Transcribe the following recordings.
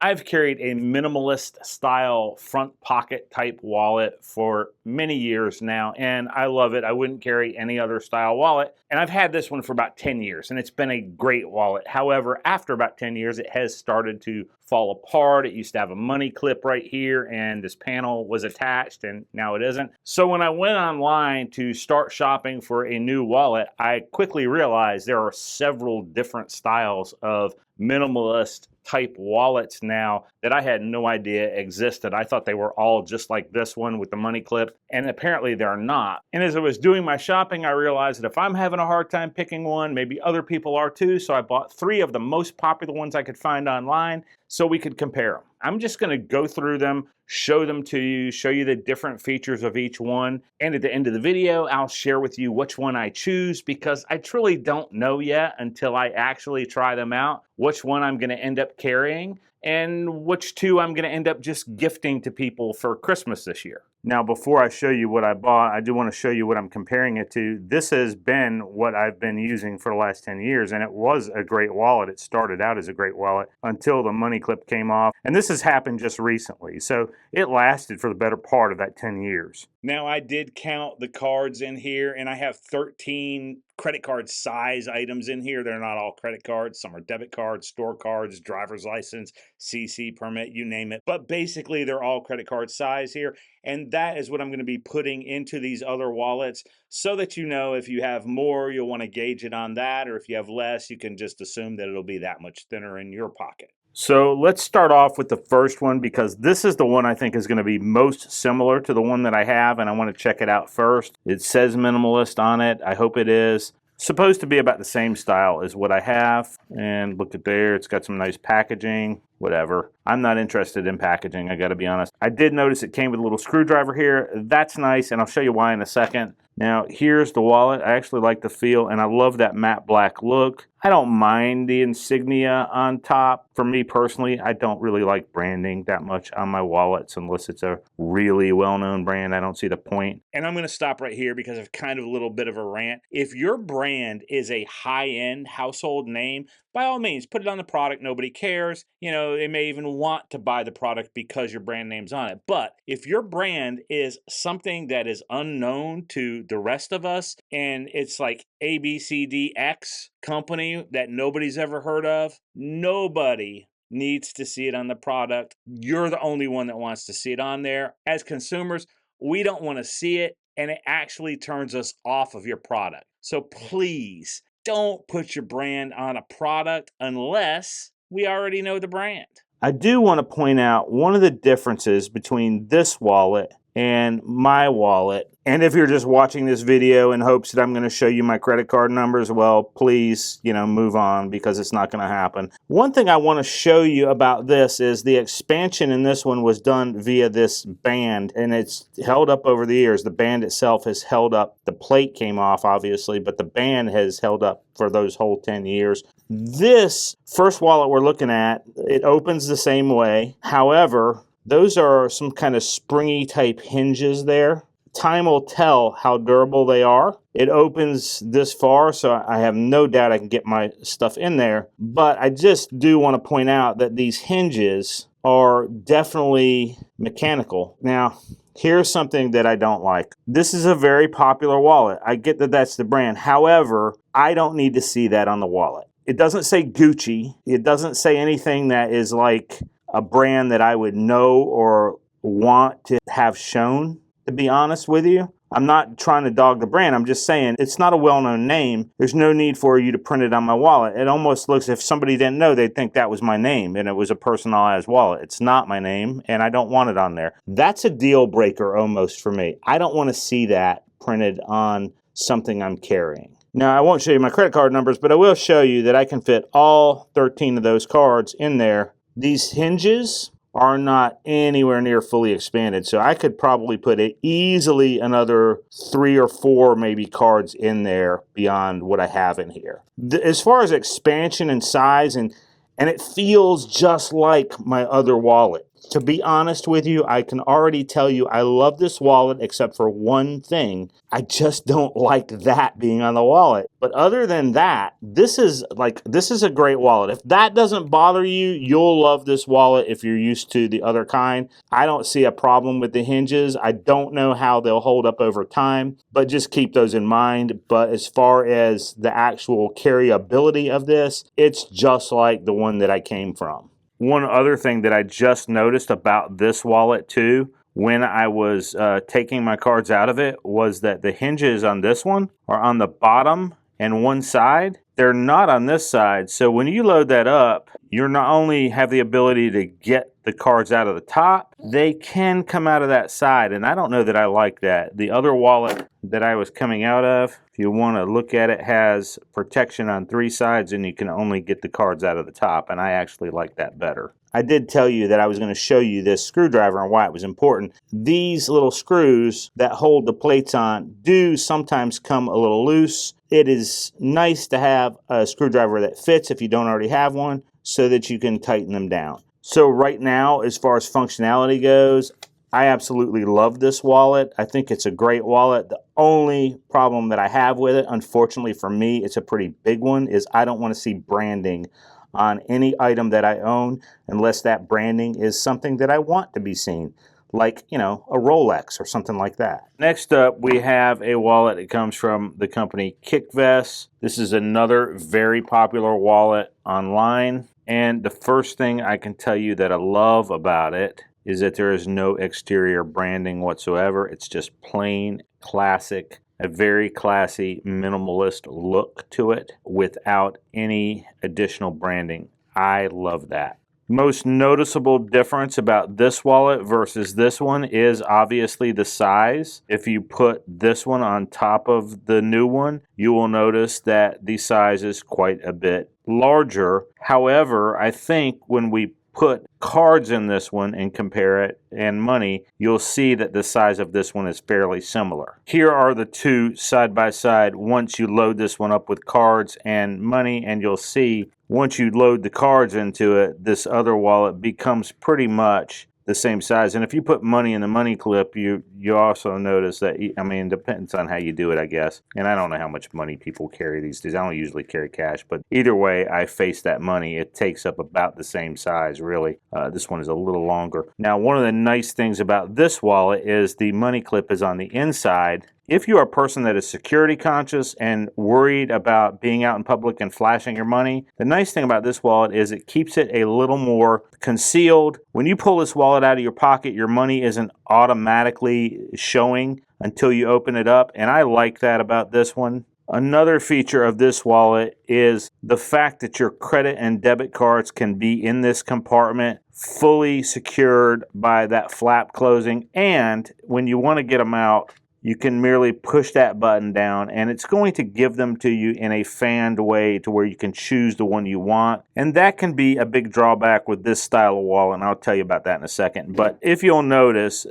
I've carried a minimalist style front pocket type wallet for many years now, and I love it. I wouldn't carry any other style wallet. And I've had this one for about 10 years, and it's been a great wallet. However, after about 10 years, it has started to fall apart. It used to have a money clip right here, and this panel was attached, and now it isn't. So when I went online to start shopping for a new wallet, I quickly realized there are several different styles of minimalist type wallets now that I had no idea existed. I thought they were all just like this one with the money clip, and apparently they're not. And as I was doing my shopping, I realized that if I'm having a hard time picking one, maybe other people are too. So I bought 3 of the most popular ones I could find online so we could compare them. I'm just going to go through them, show them to you, show you the different features of each one. And at the end of the video, I'll share with you which one I choose, because I truly don't know yet until I actually try them out, which one I'm going to end up carrying and which 2 I'm going to end up just gifting to people for Christmas this year. Now, before I show you what I bought, I do want to show you what I'm comparing it to. This has been what I've been using for the last 10 years, and it was a great wallet. It started out as a great wallet until the money clip came off, and this has happened just recently, so it lasted for the better part of that 10 years. Now, I did count the cards in here, and I have 13 credit card size items in here. They're not all credit cards. Some are debit cards, store cards, driver's license, CC permit, you name it. But basically, they're all credit card size here. And that is what I'm going to be putting into these other wallets, so that you know if you have more, you'll want to gauge it on that. Or if you have less, you can just assume that it'll be that much thinner in your pocket. So let's start off with the first one, because this is the one I think is going to be most similar to the one that I have, and I want to check it out first. It says minimalist on it. I hope it is. Supposed to be about the same style as what I have. And look at there, it's got some nice packaging, whatever. I'm not interested in packaging, I gotta be honest. I did notice it came with a little screwdriver here. That's nice, and I'll show you why in a second. Now, here's the wallet. I actually like the feel, and I love that matte black look. I don't mind the insignia on top. For me personally, I don't really like branding that much on my wallets unless it's a really well-known brand. I don't see the point. And I'm going to stop right here because of kind of a little bit of a rant. If your brand is a high-end household name, by all means, put it on the product. Nobody cares. You know, they may even want to buy the product because your brand name's on it. But if your brand is something that is unknown to the rest of us, and it's like ABCDX company that nobody's ever heard of, nobody needs to see it on the product. You're the only one that wants to see it on there. As consumers, we don't want to see it, and it actually turns us off of your product. So please don't put your brand on a product unless we already know the brand. I do want to point out one of the differences between this wallet and my wallet. And if you're just watching this video in hopes that I'm going to show you my credit card numbers, well, please, move on, because it's not going to happen. One thing I want to show you about this is the expansion in this one was done via this band, and it's held up over the years. The band itself has held up. The plate came off, obviously, but the band has held up for those whole 10 years. This first wallet we're looking at, it opens the same way. However, those are some kind of springy type hinges there. Time will tell how durable they are. It opens this far, so I have no doubt I can get my stuff in there. But I just do want to point out that these hinges are definitely mechanical. Now, here's something that I don't like. This is a very popular wallet. I get that that's the brand. However, I don't need to see that on the wallet. It doesn't say Gucci. It doesn't say anything that is like a brand that I would know or want to have shown, to be honest with you. I'm not trying to dog the brand. I'm just saying it's not a well-known name. There's no need for you to print it on my wallet. It almost looks, if somebody didn't know, they'd think that was my name and it was a personalized wallet. It's not my name, and I don't want it on there. That's a deal breaker almost for me. I don't want to see that printed on something I'm carrying. Now, I won't show you my credit card numbers, but I will show you that I can fit all 13 of those cards in there. These hinges are not anywhere near fully expanded, so I could probably put easily another 3 or 4 maybe cards in there beyond what I have in here. As far as expansion and size, and it feels just like my other wallet. To be honest with you, I can already tell you I love this wallet except for one thing. I just don't like that being on the wallet. But other than that, this is a great wallet. If that doesn't bother you, you'll love this wallet if you're used to the other kind. I don't see a problem with the hinges. I don't know how they'll hold up over time, but just keep those in mind. But as far as the actual carryability of this, it's just like the one that I came from. One other thing that I just noticed about this wallet too, when I was taking my cards out of it, was that the hinges on this one are on the bottom and one side. They're not on this side. So when you load that up, you not only have the ability to get the cards out of the top, they can come out of that side. And I don't know that I like that. The other wallet that I was coming out of, if you want to look at it, has protection on 3 sides and you can only get the cards out of the top. And I actually like that better. I did tell you that I was going to show you this screwdriver and why it was important. These little screws that hold the plates on do sometimes come a little loose. It is nice to have a screwdriver that fits if you don't already have one, so that you can tighten them down. So right now, as far as functionality goes, I absolutely love this wallet. I think it's a great wallet. The only problem that I have with it, unfortunately for me, it's a pretty big one, is I don't want to see branding on any item that I own unless that branding is something that I want to be seen, like, you know, a Rolex or something like that. Next up, we have a wallet that comes from the company KickVest. This is another very popular wallet online. And the first thing I can tell you that I love about it is that there is no exterior branding whatsoever. It's just plain, classic, a very classy, minimalist look to it without any additional branding. I love that. Most noticeable difference about this wallet versus this one is obviously the size. If you put this one on top of the new one, you will notice that the size is quite a bit larger. However, I think when we put cards in this one and compare it and money, you'll see that the size of this one is fairly similar. Here are the two side by side once you load this one up with cards and money, and you'll see once you load the cards into it, this other wallet becomes pretty much the same size. And if you put money in the money clip, you also notice that, I mean, it depends on how you do it, I guess. And I don't know how much money people carry these days. I don't usually carry cash, but either way, I face that money. It takes up about the same size, really. This one is a little longer. Now, one of the nice things about this wallet is the money clip is on the inside. If you are a person that is security conscious and worried about being out in public and flashing your money, the nice thing about this wallet is it keeps it a little more concealed. When you pull this wallet out of your pocket, your money isn't automatically showing until you open it up, and I like that about this one. Another feature of this wallet is the fact that your credit and debit cards can be in this compartment, fully secured by that flap closing, and when you want to get them out, you can merely push that button down and it's going to give them to you in a fanned way to where you can choose the one you want. And that can be a big drawback with this style of wallet, and I'll tell you about that in a second. But if you'll notice,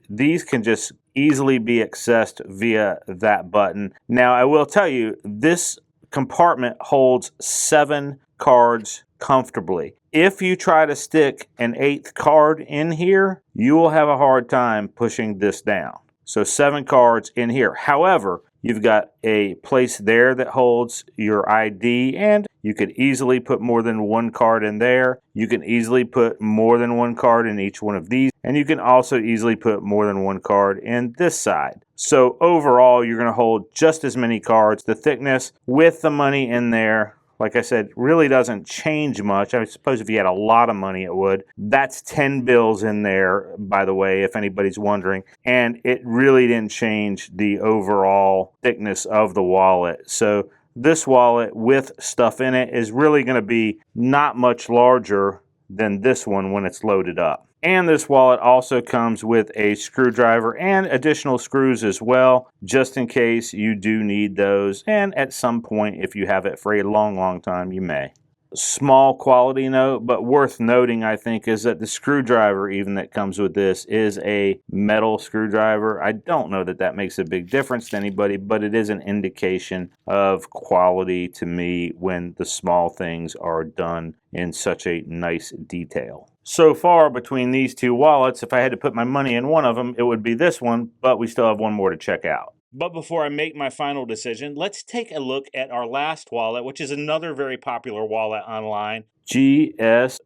these can just easily be accessed via that button. Now, I will tell you, this compartment holds 7 cards comfortably. If you try to stick an 8th card in here, you will have a hard time pushing this down. So 7 cards in here. However, you've got a place there that holds your ID, and you could easily put more than 1 card in there. You can easily put more than 1 card in each one of these, and you can also easily put more than 1 card in this side. So overall, you're going to hold just as many cards. The thickness with the money in there, like I said, really doesn't change much. I suppose if you had a lot of money, it would. That's 10 bills in there, by the way, if anybody's wondering. And it really didn't change the overall thickness of the wallet. So this wallet with stuff in it is really going to be not much larger than this one when it's loaded up. And this wallet also comes with a screwdriver and additional screws as well, just in case you do need those. And at some point, if you have it for a long, long time, you may. small quality note, but worth noting, I think, is that the screwdriver even that comes with this is a metal screwdriver. I don't know that that makes a big difference to anybody, but it is an indication of quality to me when the small things are done in such a nice detail. So far, between these two wallets, if I had to put my money in one of them, it would be this one, but we still have one more to check out. But before I make my final decision, let's take a look at our last wallet, which is another very popular wallet online. GSOIAX.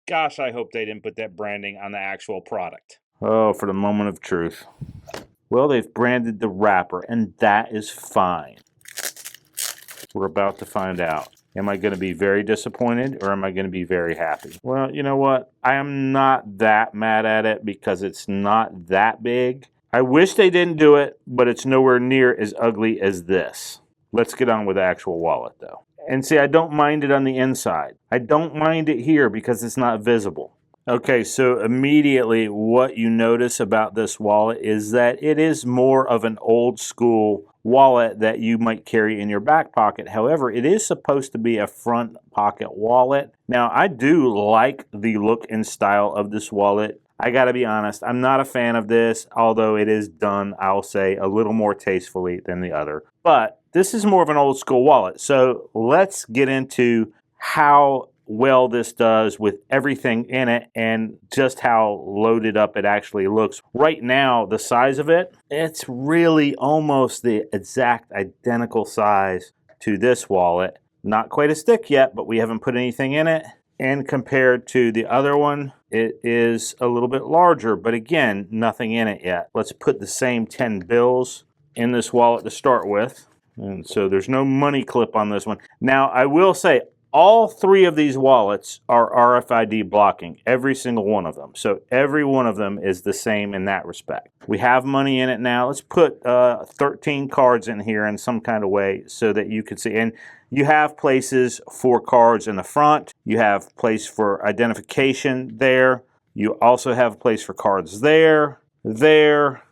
Gosh, I hope they didn't put that branding on the actual product. Oh, for the moment of truth. Well, they've branded the wrapper, and that is fine. We're about to find out. Am I going to be very disappointed or am I going to be very happy? Well, you know what? I am not that mad at it because it's not that big. I wish they didn't do it, but it's nowhere near as ugly as this. Let's get on with the actual wallet, though. And see, I don't mind it on the inside. I don't mind it here because it's not visible. Okay, so immediately what you notice about this wallet is that it is more of an old school wallet that you might carry in your back pocket. However, it is supposed to be a front pocket wallet. Now, I do like the look and style of this wallet. I gotta be honest, I'm not a fan of this, although it is done, I'll say, a little more tastefully than the other. But this is more of an old school wallet. So let's get into how well this does with everything in it and just how loaded up it actually looks. Right now, the size of it, it's really almost the exact identical size to this wallet. Not quite as thick yet, but we haven't put anything in it. And compared to the other one, it is a little bit larger, but again, nothing in it yet. Let's put the same 10 bills in this wallet to start with. And so there's no money clip on this one. Now, I will say, all three of these wallets are RFID blocking, every single one of them. So every one of them is the same in that respect. We have money in it now. Let's put 13 cards in here in some kind of way so that you can see. And you have places for cards in the front. You have place for identification there. You also have a place for cards there,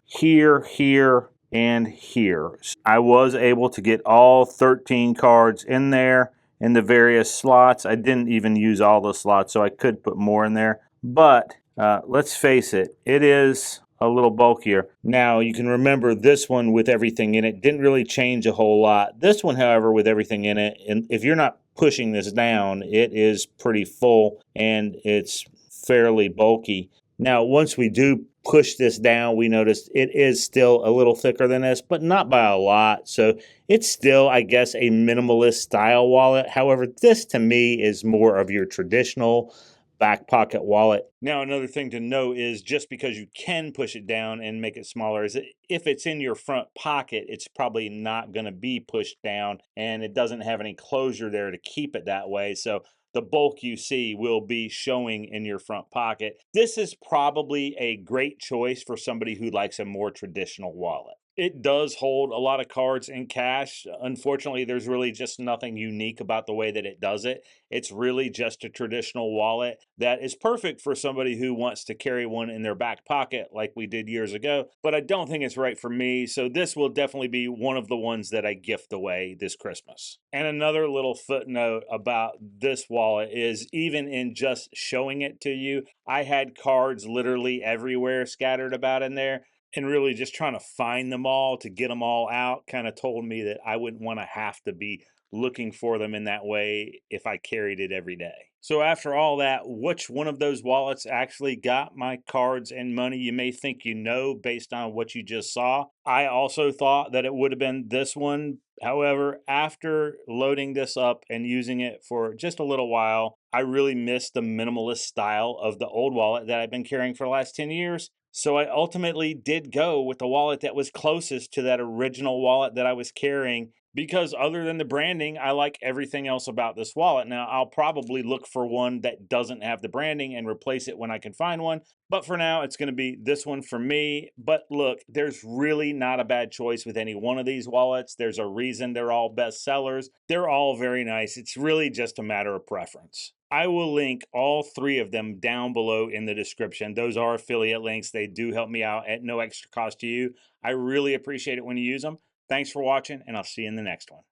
here, and here. I was able to get all 13 cards in there in the various slots. I didn't even use all the slots, so I could put more in there. But let's face it, it is a little bulkier. Now, you can remember this one with everything in it didn't really change a whole lot. This one, however, with everything in it, and if you're not pushing this down, it is pretty full and it's fairly bulky. Now, once we do push this down, we notice it is still a little thicker than this, but not by a lot. So it's still, I guess, a minimalist style wallet. However, this to me is more of your traditional back pocket wallet. Now, another thing to note is just because you can push it down and make it smaller, is if it's in your front pocket, it's probably not going to be pushed down and it doesn't have any closure there to keep it that way. So the bulk you see will be showing in your front pocket. This is probably a great choice for somebody who likes a more traditional wallet. It does hold a lot of cards and cash. Unfortunately, there's really just nothing unique about the way that it does it. It's really just a traditional wallet that is perfect for somebody who wants to carry one in their back pocket like we did years ago, but I don't think it's right for me, so this will definitely be one of the ones that I gift away this Christmas. And another little footnote about this wallet is even in just showing it to you, I had cards literally everywhere scattered about in there. And really just trying to find them all to get them all out kind of told me that I wouldn't want to have to be looking for them in that way if I carried it every day. So after all that, which one of those wallets actually got my cards and money? You may think you know based on what you just saw. I also thought that it would have been this one. However, after loading this up and using it for just a little while, I really missed the minimalist style of the old wallet that I've been carrying for the last 10 years. So I ultimately did go with the wallet that was closest to that original wallet that I was carrying because other than the branding, I like everything else about this wallet. Now, I'll probably look for one that doesn't have the branding and replace it when I can find one. But for now, it's going to be this one for me. But look, there's really not a bad choice with any one of these wallets. There's a reason they're all best sellers. They're all very nice. It's really just a matter of preference. I will link all three of them down below in the description. Those are affiliate links. They do help me out at no extra cost to you. I really appreciate it when you use them. Thanks for watching, and I'll see you in the next one.